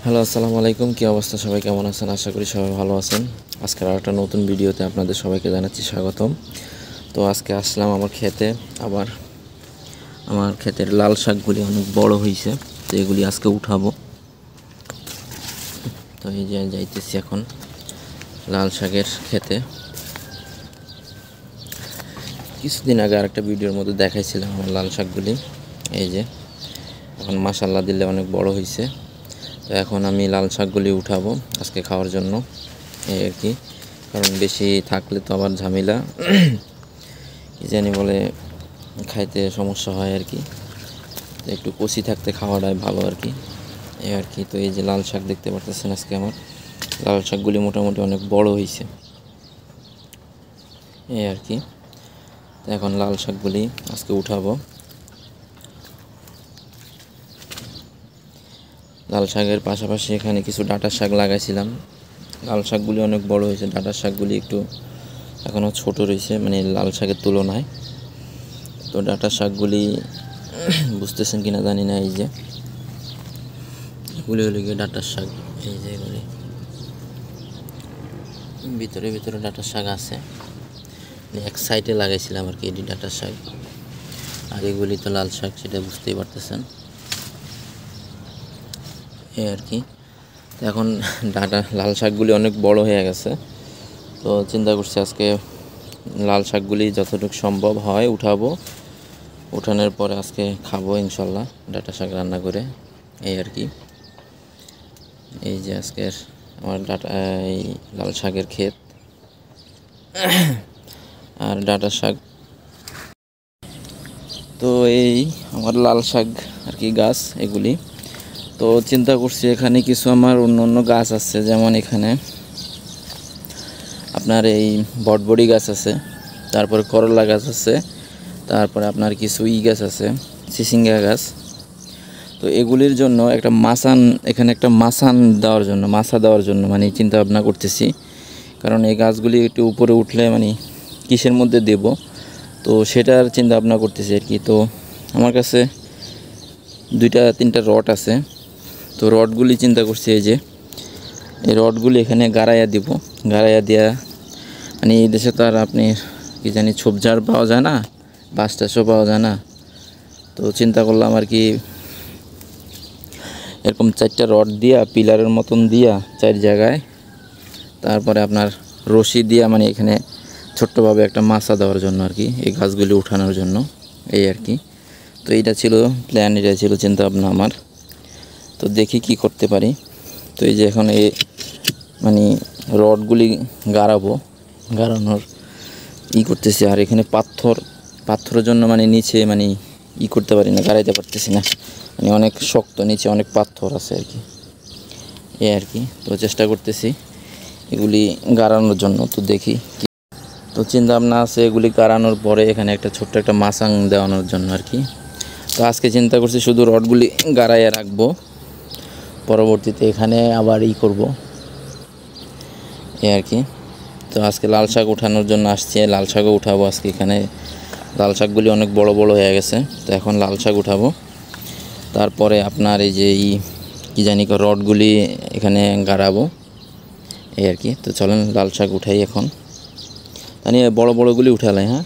Hello, আসসালামু আলাইকুম। কী অবস্থা, সবাই কেমন আছেন? আশা করি সবাই ভালো আছেন। আজকের আরেকটা নতুন ভিডিওতে আপনাদের সবাইকে জানাচ্ছি স্বাগতম। তো আজকে আসলাম আমার ক্ষেতে। আবার আমার ক্ষেতের লাল শাকগুলি অনেক বড় হয়েছে, তো এগুলি আজকে উঠাবো। তো এই যে যাইতেছি এখন লাল শাকের ক্ষেতে। কিছুদিন আগে আরেকটা ভিডিওর মধ্যে দেখাইছিলাম আমার লাল শাকগুলি। এই যে এখন মাশাআল্লাহ দিলে অনেক বড় হয়েছে। তো এখন আমি লাল শাকগুলি উঠাবো আজকে খাওয়ার জন্য, এই আর কি। কারণ বেশি থাকলে তো আবার ঝামেলা, কি জানি বলে, খাইতে সমস্যা হয় আর কি। তো একটু কচি থাকতে খাওয়াটাই ভালো আর কি, এই আর কি। তো এই যে লাল শাক দেখতে পারতেছেন, আজকে আমার লাল শাকগুলি মোটামুটি অনেক বড় হয়েছে, এই আর কি। তো এখন লাল শাকগুলি আজকে উঠাবো। লাল শাকের পাশাপাশি এখানে কিছু ডাঁটার শাক লাগাইছিলাম। লাল শাকগুলি অনেক বড় হয়েছে, ডাঁটার শাকগুলি একটু এখনও ছোট রয়েছে, মানে লাল শাকের তুলনায়। তো ডাঁটার শাকগুলি বুঝতেছেন কিনা জানি না, এই যে এগুলি হলো গিয়ে ডাঁটার শাক। এই যে এগুলি ভিতরে ভিতরে ডাঁটার শাক আছে, এক সাইডে লাগাইছিলাম আর কি এটি ডাঁটার শাক। আর এগুলি তো লাল শাক, সেটা বুঝতেই পারতেছেন, এই আর কি। তো এখন লাল শাকগুলি অনেক বড় হয়ে গেছে, তো চিন্তা করছি আজকে লাল শাকগুলি যতটুকু সম্ভব হয় উঠাবো। উঠানোর পরে আজকে খাবো ইনশাল্লাহ ডাঁটা শাক রান্না করে, এই আর কি। এই যে আজকের আমার এই লাল শাকের ক্ষেত আর ডাঁটা শাক। তো এই আমার লাল শাক আর কি গাছ এগুলি। তো চিন্তা করছি এখানে কিছু আমার অন্য অন্য গাছ আছে, যেমন এখানে আপনার এই বটবড়ি গাছ আছে, তারপরে করলা গাছ আছে, তারপরে আপনার কিছু গাছ আছে, চিচিঙ্গা গাছ। তো এগুলির জন্য একটা এখানে একটা মাছা দেওয়ার জন্য মানে চিন্তা ভাবনা করতেছি। কারণ এই গাছগুলি একটু উপরে উঠলে মানে কিসের মধ্যে দেব, তো সেটার চিন্তা ভাবনা করতেছি আর কি। তো আমার কাছে 2-3টা রড আছে, তো রডগুলি চিন্তা করছি এই যে এই রডগুলি এখানে গাড়াইয়া দেওয়া। মানে এই দেশে তো আর আপনি কি জানি ঝোপঝাড় পাওয়া যায় না, বাঁশ টাশও পাওয়া যায় না। তো চিন্তা করলাম আর কি এরকম 4টা রড দিয়া পিলারের মতন দিয়া 4 জায়গায়, তারপরে আপনার রশি দিয়া মানে এখানে ছোট্টভাবে একটা মাছা দেওয়ার জন্য আর কি, এই গাছগুলি উঠানোর জন্য, এই আর কি। তো এইটা ছিল প্ল্যান, এটা ছিল চিন্তা ভাবনা আমার। তো দেখি কি করতে পারি। তো এই যে এখন এই মানে রডগুলি গাড়ানোর করতেছি। আর এখানে পাথরের জন্য মানে নিচে মানে করতে পারি না, গাড়াইতে পারতেছি না, মানে অনেক শক্ত, নিচে অনেক পাথর আছে আর কি, এই আর কি। তো চেষ্টা করতেছি এগুলি গাড়ানোর জন্য। তো দেখি, তো চিন্তা ভাবনা আছে এগুলি গাড়ানোর পরে এখানে একটা ছোট্ট একটা মাচাং দেওয়ানোর জন্য আর কি। তো আজকে চিন্তা করছি শুধু রডগুলি গাড়াইয়া রাখবো, পরবর্তীতে এখানে আবার করব, এই আর কি। তো আজকে লাল শাক উঠানোর জন্য আসছি, লাল শাকও উঠাবো আজকে। এখানে লাল শাকগুলি অনেক বড় বড় হয়ে গেছে, তো এখন লাল শাক উঠাবো। তারপরে আপনার এই যে কি জানি রডগুলি এখানে গাড়াবো, এই আর কি। তো চলেন লাল শাক উঠাই এখন, মানে বড় বড়গুলি উঠালাই। হ্যাঁ,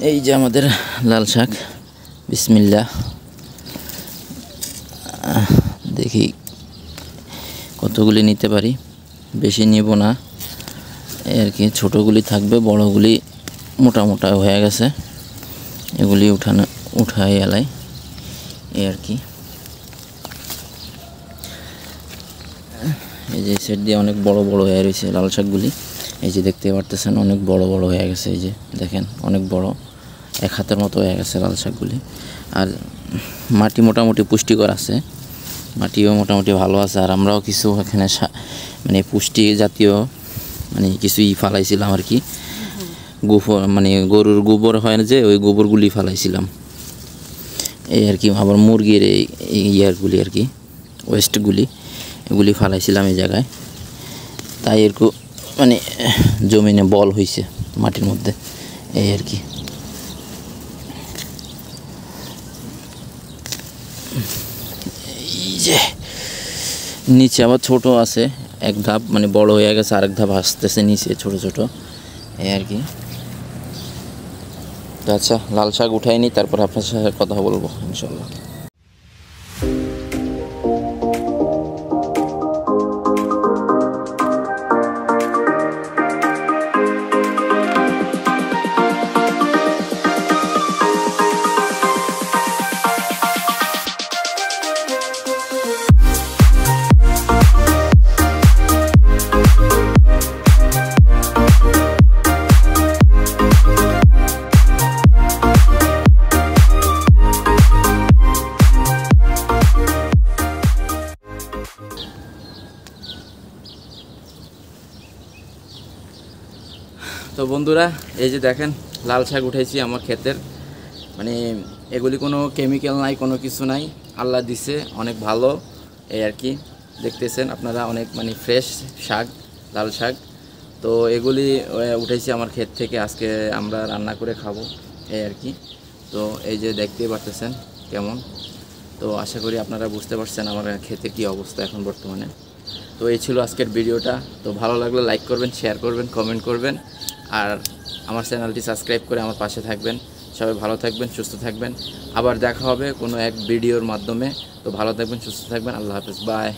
এই যে আমাদের লাল শাক, বিসমিল্লাহ। দেখি কতগুলি নিতে পারি, বেশি নিব না আর কি। ছোটোগুলি থাকবে, বড়গুলি মোটা মোটা হয়ে গেছে, এগুলি উঠাই এলাই, এই আর কি। এই যে সেট দিয়ে অনেক বড় বড় হয়ে রয়েছে লাল শাকগুলি, এই যে দেখতে পারতেছেন অনেক বড় বড় হয়ে গেছে, এই যে দেখেন অনেক বড়, 1 হাতের মতো হয়ে গেছে লাল শাকগুলি। আর মাটি মোটামুটি পুষ্টিকর আছে, মাটিও মোটামুটি ভালো আছে। আর আমরাও কিছু এখানে মানে পুষ্টি জাতীয় মানে কিছু ফালাইছিলাম আর কি, গোবর মানে গরুর গোবর হয় না যে, ওই গোবরগুলি ফালাইছিলাম, এই আর কি। আবার মুরগির এই ইয়ারগুলি আর কি, ওয়েস্টগুলি, এগুলি ফালাইছিলাম এই জায়গায়। তাই এরকম মানে জমিনে বল হয়েছে মাটির মধ্যে, এই আর কি। এই যে নিচে আবার ছোট আছে, এক ধাপ মানে বড় হয়ে গেছে, আরেক ধাপ আসতেছে নিচে ছোট ছোট, এই আর কি। তো আচ্ছা, লাল শাক উঠাই নি, তারপর আপনার সাথে কথা বলবো ইনশাল্লাহ। তো বন্ধুরা, এই যে দেখেন লাল শাক উঠাইছি আমার ক্ষেতের, মানে এগুলি কোনো কেমিক্যাল নাই, কোনো কিছু নাই, আল্লাহ দিছে, অনেক ভালো, এই আর কি। দেখতেছেন আপনারা, অনেক মানে ফ্রেশ শাক, লাল শাক। তো এগুলি উঠাইছি আমার ক্ষেত থেকে, আজকে আমরা রান্না করে খাবো, এই আর কি। তো এই যে দেখতেই পারতেছেন কেমন। তো আশা করি আপনারা বুঝতে পারছেন আমার ক্ষেতে কী অবস্থা এখন বর্তমানে। তো এই ছিল আজকের ভিডিওটা। তো ভালো লাগলে লাইক করবেন, শেয়ার করবেন, কমেন্ট করবেন, আর আমার চ্যানেলটি সাবস্ক্রাইব করে আমার পাশে থাকবেন। সবাই ভালো থাকবেন, সুস্থ থাকবেন। আবার দেখা হবে কোনো এক ভিডিওর মাধ্যমে। তো ভালো থাকবেন, সুস্থ থাকবেন। আল্লাহ হাফেজ, বাই।